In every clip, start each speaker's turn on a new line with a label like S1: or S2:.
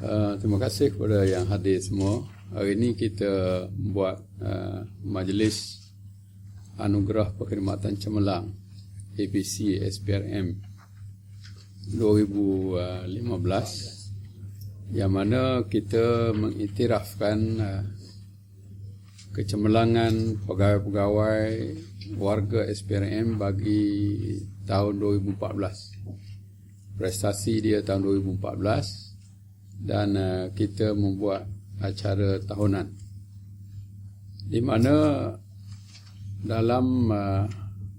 S1: Terima kasih kepada yang hadir semua. Hari ini kita buat majlis Anugerah Perkhidmatan Cemerlang APC SPRM 2015, yang mana kita mengiktirafkan kecemerlangan pegawai-pegawai warga SPRM bagi tahun 2014. Prestasi dia tahun 2014, dan kita membuat acara tahunan di mana dalam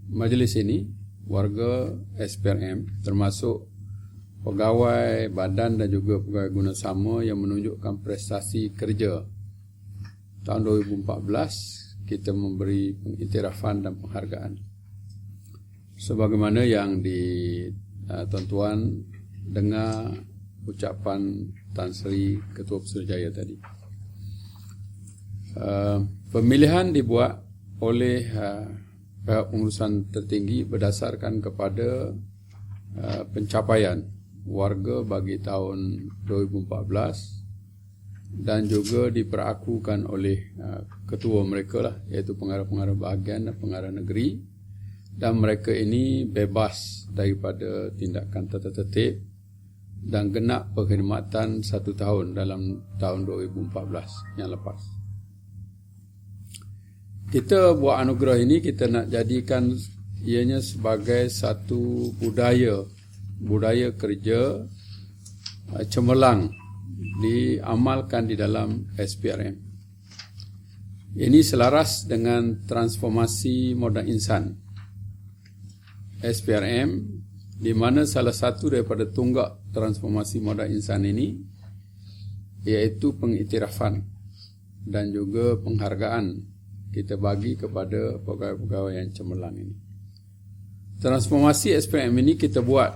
S1: majlis ini warga SPRM termasuk pegawai badan dan juga pegawai gunasama yang menunjukkan prestasi kerja tahun 2014, kita memberi pengiktirafan dan penghargaan sebagaimana yang tuan-tuan dengar ucapan Tan Sri Ketua Putrajaya tadi. Pemilihan dibuat oleh pihak pengurusan tertinggi berdasarkan kepada pencapaian warga bagi tahun 2014 dan juga diperakukan oleh ketua mereka lah, iaitu pengarah-pengarah bahagian dan pengarah negeri, dan mereka ini bebas daripada tindakan tata tertib dan genap perkhidmatan 1 tahun dalam tahun 2014 yang lepas. Kita buat anugerah ini, kita nak jadikan ianya sebagai satu budaya kerja cemerlang diamalkan di dalam SPRM. Ini selaras dengan transformasi moden insan SPRM, di mana salah satu daripada tunggak transformasi moden insan ini iaitu pengiktirafan dan juga penghargaan kita bagi kepada pegawai-pegawai yang cemerlang ini. Transformasi SPRM ini kita buat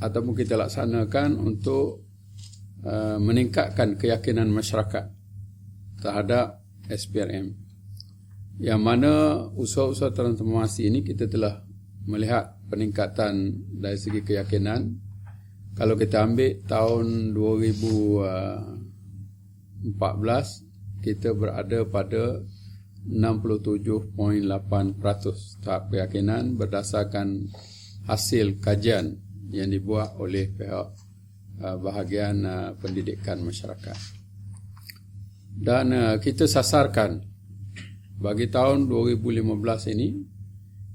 S1: ataupun kita laksanakan untuk meningkatkan keyakinan masyarakat terhadap SPRM, yang mana usaha-usaha transformasi ini kita telah melihat peningkatan dari segi keyakinan. Kalau kita ambil tahun 2014, kita berada pada 67.8% tahap keyakinan berdasarkan hasil kajian yang dibuat oleh pihak bahagian pendidikan masyarakat. Dan kita sasarkan bagi tahun 2015 ini,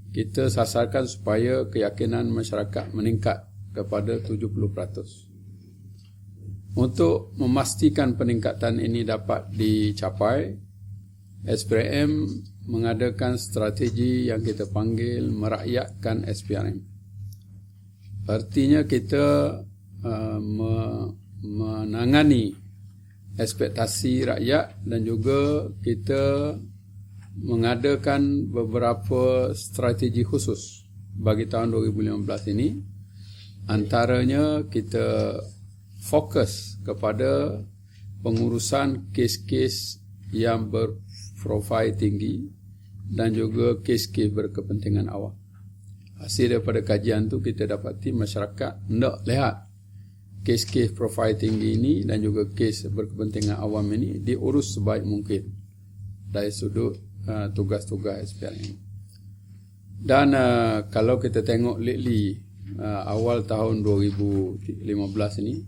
S1: kita sasarkan supaya keyakinan masyarakat meningkat kepada 70%. Untuk memastikan peningkatan ini dapat dicapai, SPRM mengadakan strategi yang kita panggil merakyatkan SPRM. Artinya kita menangani ekspektasi rakyat dan juga kita mengadakan beberapa strategi khusus bagi tahun 2015 ini. Antaranya kita fokus kepada pengurusan kes-kes yang berprofil tinggi dan juga kes-kes berkepentingan awam. Hasil daripada kajian tu kita dapati masyarakat hendak lihat kes-kes profil tinggi ini dan juga kes berkepentingan awam ini diurus sebaik mungkin dari sudut tugas-tugas SPRM. Dan kalau kita tengok lately, awal tahun 2015 ini,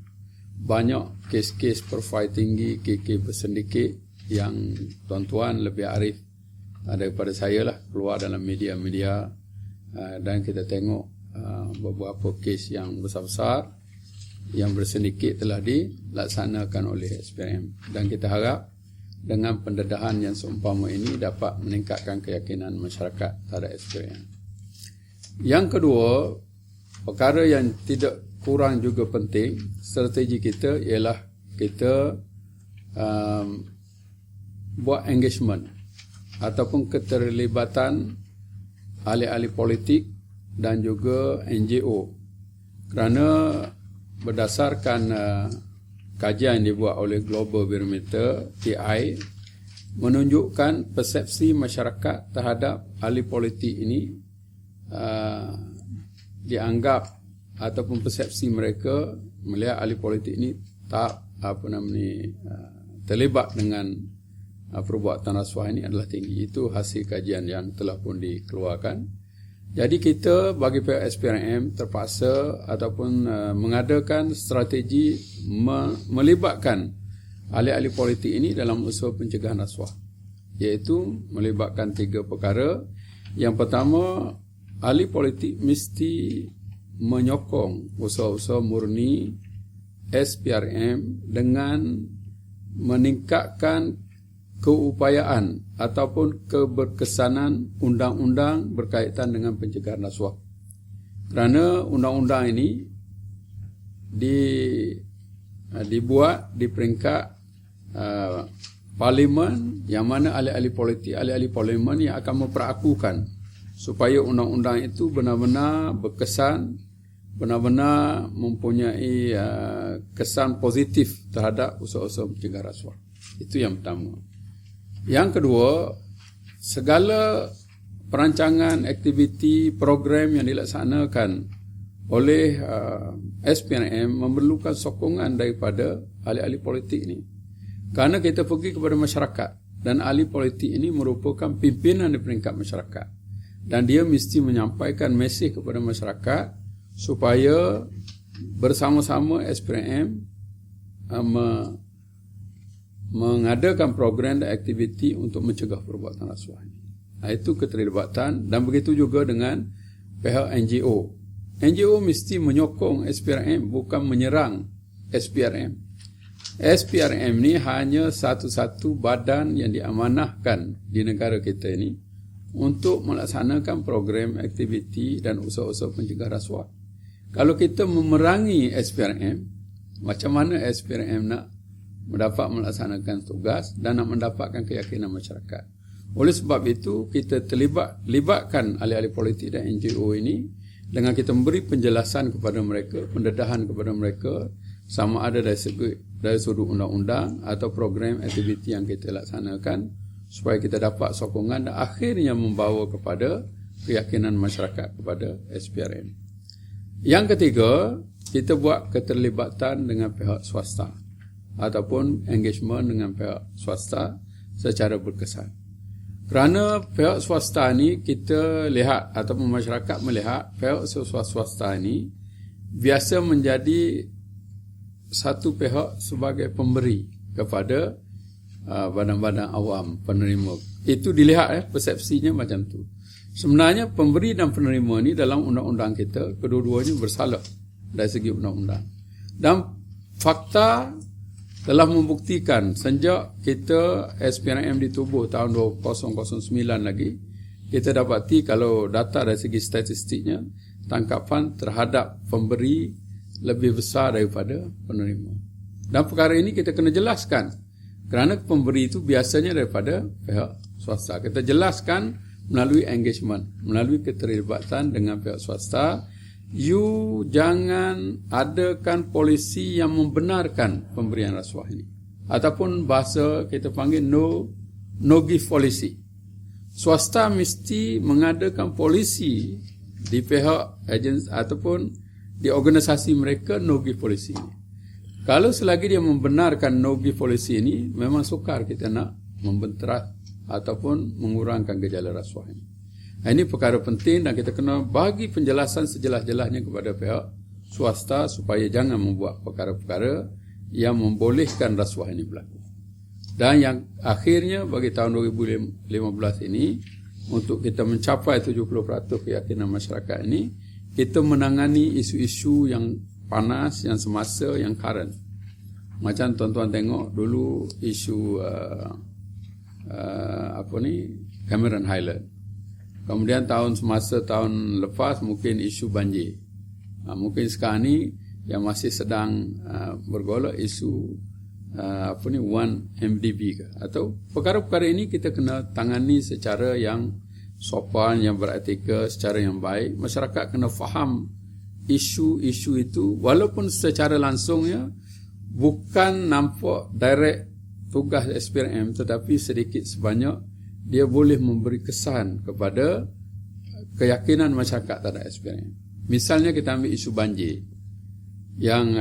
S1: banyak kes-kes profil tinggi, kes-kes bersindiket yang tuan-tuan lebih arif daripada saya lah, keluar dalam media-media, dan kita tengok beberapa kes yang besar-besar yang bersindiket telah dilaksanakan oleh SPRM, dan kita harap dengan pendedahan yang seumpama ini dapat meningkatkan keyakinan masyarakat terhadap SPRM. Yang kedua, perkara yang tidak kurang juga penting, strategi kita ialah kita buat engagement ataupun keterlibatan ahli-ahli politik dan juga NGO, kerana berdasarkan kajian yang dibuat oleh Global Barometer TI menunjukkan persepsi masyarakat terhadap ahli politik ini dianggap ataupun persepsi mereka melihat ahli politik ini tak terlibat dengan perbuatan rasuah ini adalah tinggi. Itu hasil kajian yang telah pun dikeluarkan. Jadi kita bagi pihak SPRM terpaksa ataupun mengadakan strategi melibatkan ahli-ahli politik ini dalam usaha pencegahan rasuah, iaitu melibatkan 3 perkara. Yang pertama, ahli politik mesti menyokong usaha-usaha murni SPRM dengan meningkatkan keupayaan ataupun keberkesanan undang-undang berkaitan dengan pencegahan rasuah. Kerana undang-undang ini dibuat di peringkat parlimen, yang mana ahli-ahli politik, ahli-ahli parlimen yang akan memperakukan supaya undang-undang itu benar-benar berkesan, benar-benar mempunyai kesan positif terhadap usaha-usaha pencegahan rasuah. Itu yang pertama. Yang kedua, segala perancangan, aktiviti, program yang dilaksanakan oleh SPRM memerlukan sokongan daripada ahli-ahli politik ini. Kerana kita pergi kepada masyarakat dan ahli politik ini merupakan pimpinan di peringkat masyarakat. Dan dia mesti menyampaikan mesej kepada masyarakat supaya bersama-sama SPRM mengadakan program dan aktiviti untuk mencegah perbuatan rasuah ini. Itu keterlibatan, dan begitu juga dengan pihak NGO. NGO mesti menyokong SPRM, bukan menyerang SPRM. SPRM ni hanya satu-satu badan yang diamanahkan di negara kita ini untuk melaksanakan program, aktiviti dan usaha-usaha pencegah rasuah. Kalau kita memerangi SPRM, macam mana SPRM nak mendapat melaksanakan tugas dan nak mendapatkan keyakinan masyarakat? Oleh sebab itu, kita libatkan ahli-ahli politik dan NGO ini dengan kita memberi penjelasan kepada mereka, pendedahan kepada mereka, sama ada dari sudut undang-undang atau program aktiviti yang kita laksanakan, supaya kita dapat sokongan dan akhirnya membawa kepada keyakinan masyarakat kepada SPRM. Yang ketiga, kita buat keterlibatan dengan pihak swasta ataupun engagement dengan pihak swasta secara berkesan. Kerana pihak swasta ni kita lihat ataupun masyarakat melihat pihak swasta ni biasa menjadi satu pihak sebagai pemberi kepada badan-badan awam, penerima. Itu dilihat persepsinya macam tu. Sebenarnya pemberi dan penerima ni dalam undang-undang kita kedua-duanya bersalah dari segi undang-undang. Dan fakta telah membuktikan sejak kita SPRM ditubuh tahun 2009 lagi, kita dapati kalau data dari segi statistiknya, tangkapan terhadap pemberi lebih besar daripada penerima. Dan perkara ini kita kena jelaskan, kerana pemberi itu biasanya daripada pihak swasta. Kita jelaskan melalui engagement, melalui keterlibatan dengan pihak swasta. You jangan adakan polisi yang membenarkan pemberian rasuah ini, ataupun bahasa kita panggil no give policy. Swasta mesti mengadakan polisi di pihak agensi ataupun di organisasi mereka no give policy ini. Kalau selagi dia membenarkan no give policy ini, memang sukar kita nak membenteras ataupun mengurangkan gejala rasuah ini. Ini perkara penting dan kita kena bagi penjelasan sejelas-jelasnya kepada pihak swasta supaya jangan membuat perkara-perkara yang membolehkan rasuah ini berlaku. Dan yang akhirnya bagi tahun 2015 ini, untuk kita mencapai 70% keyakinan masyarakat ini, kita menangani isu-isu yang panas, yang semasa, yang current. Macam tuan-tuan tengok dulu isu Cameron Highland. Kemudian semasa tahun lepas mungkin isu banjir. Mungkin sekarang ni yang masih sedang bergolak isu 1MDB ke, atau perkara-perkara ini kita kena tangani secara yang sopan, yang beretika, secara yang baik. Masyarakat kena faham isu-isu itu, walaupun secara langsungnya bukan nampak direct tugas SPRM, tetapi sedikit sebanyak dia boleh memberi kesan kepada keyakinan masyarakat terhadap SPRM. Misalnya kita ambil isu banjir. yang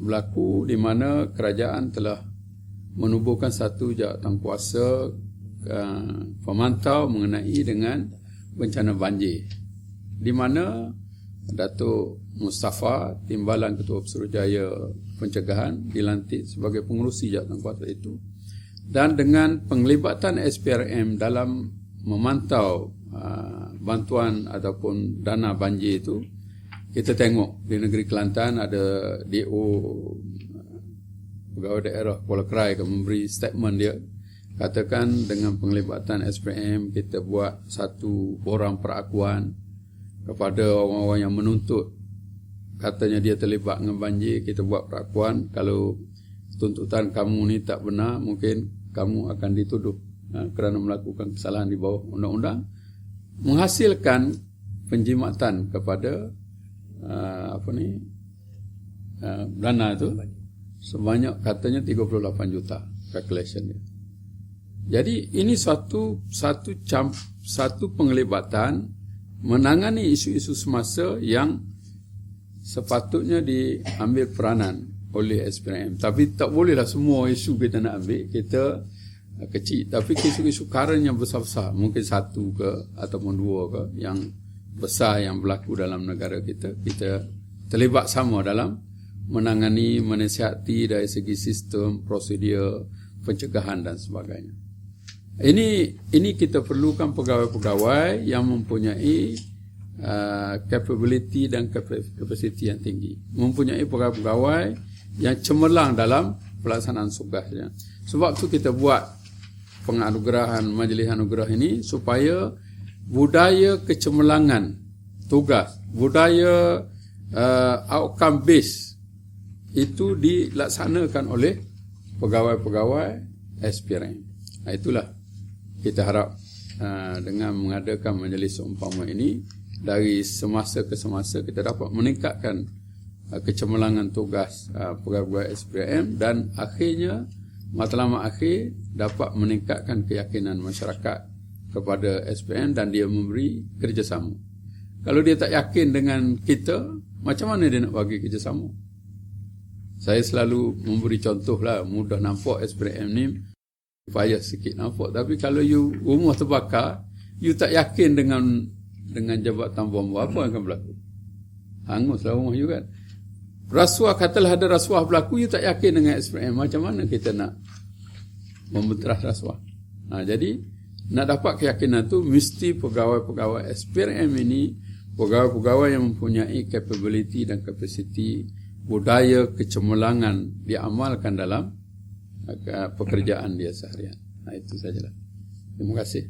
S1: berlaku di mana kerajaan telah menubuhkan satu jawatankuasa pemantau mengenai dengan bencana banjir, di mana Datuk Mustafa, Timbalan Ketua Pesuruhjaya Pencegahan, dilantik sebagai pengerusi jawatankuasa itu, dan dengan penglibatan SPRM dalam memantau bantuan ataupun dana banjir itu, kita tengok di negeri Kelantan ada DO Pegawai Daerah Kuala Krai memberi statement dia, katakan dengan penglibatan SPM kita buat satu borang perakuan kepada orang-orang yang menuntut, katanya dia terlibat dengan banjir. Kita buat perakuan, kalau tuntutan kamu ni tak benar, mungkin kamu akan dituduh kerana melakukan kesalahan di bawah undang-undang, menghasilkan penjimatan kepada dana itu sebanyak katanya 38 juta calculation dia. Jadi ini satu penglibatan menangani isu-isu semasa yang sepatutnya diambil peranan oleh SPRM. Tapi tak bolehlah semua isu kita nak ambil, kita kecil. Tapi isu-isu current yang besar-besar, mungkin satu ke ataupun dua ke yang besar yang berlaku dalam negara kita, kita terlibat sama dalam menangani, menasihati dari segi sistem, prosedur, pencegahan dan sebagainya. Ini kita perlukan pegawai-pegawai yang mempunyai capability dan capacity yang tinggi, mempunyai pegawai-pegawai yang cemerlang dalam pelaksanaan tugasnya. Sebab tu kita buat penganugerahan Majlis Anugerah ini supaya budaya kecemerlangan tugas, budaya outcome based itu dilaksanakan oleh pegawai-pegawai SPRM. Itulah kita harap dengan mengadakan majlis seumpama ini, dari semasa ke semasa kita dapat meningkatkan kecemerlangan tugas pegawai SPRM, dan akhirnya matlamat akhir dapat meningkatkan keyakinan masyarakat kepada SPM dan dia memberi kerjasama. Kalau dia tak yakin dengan kita, macam mana dia nak bagi kerjasama? Saya selalu memberi contoh lah, mudah nampak SPM ni payah sikit nampak, tapi kalau you rumah terbakar, you tak yakin dengan jabatan bomba, apa yang akan berlaku? Hanguslah rumah you kan. Rasuah, katalah ada rasuah berlaku, you tak yakin dengan SPM, macam mana kita nak membenterah rasuah? Jadi nak dapat keyakinan tu, mesti pegawai-pegawai SPRM ini pegawai-pegawai yang mempunyai capability dan capacity, budaya kecemerlangan diamalkan dalam pekerjaan dia seharian. Itu sajalah. Terima kasih.